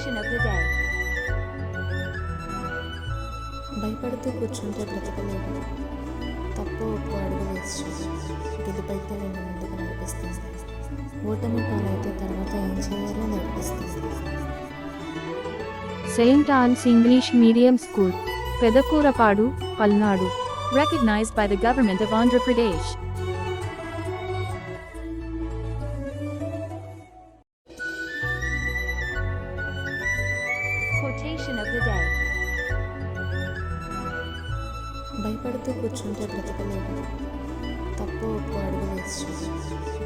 Quotation of the day. భయపడుతూ కూర్చుంటే బ్రతకలేదు. తప్పు ఒప్పు అడుగు వేసి గెలుపైతే నేను ముందుకు నడిపిస్తాను. ఓటమి పాలైతే తర్వాత ఏం చేయాలో నేర్పిస్తాను. Saint Ann's English medium school, Pedakurapadu, Palnadu. Recognized by the Government of Andhra Pradesh. Quotation of the day. భయపడుతూ కూర్చుంటే బ్రతకలేదు. తప్పు ఒప్పు అడుగు వేసి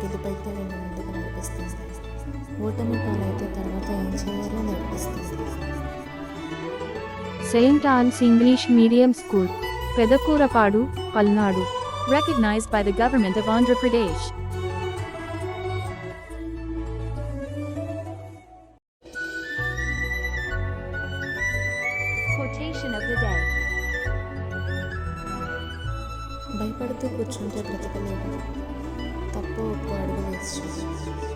గెలుపైతే నేను ముందుకు నడిపిస్తాను. ఓటమి పాలైతే తర్వాత ఏం చేయాలో నేర్పిస్తాను. Saint Ann's English medium school, Pedakurapadu, Palnadu. Recognized by the Government of Andhra Pradesh. Quotation of the day. భయపడుతూ కూర్చుంటే బ్రతకలేదు. తప్పు ఒప్పు అడుగు వేసి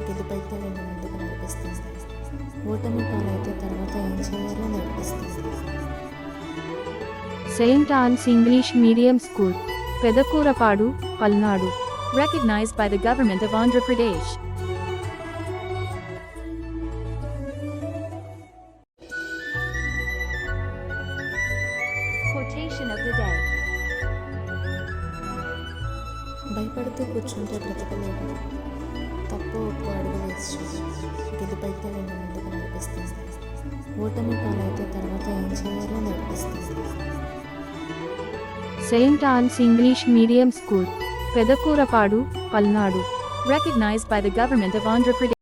గెలుపైతే నేను ముందుకు నడిపిస్తాను. ఓటమి పాలైతే తర్వాత ఏం చేయాలో నేర్పిస్తాను. Saint Ann's English medium school, Pedakurapadu, Palnadu. Recognized by the Government of Andhra Pradesh. Quotation of the day. భయపడుతూ కూర్చుంటే బ్రతకలేదు. తప్పు ఒప్పు అడుగు వేసి గెలుపైతే నేను ముందుకు నడిపిస్తాను. ఓటమి పాలైతే తర్వాత ఏం చేయాలో నేర్పిస్తాను. Saint Ann's English medium school, Pedakurapadu, Palnadu. Recognized by the Government of Andhra Pradesh.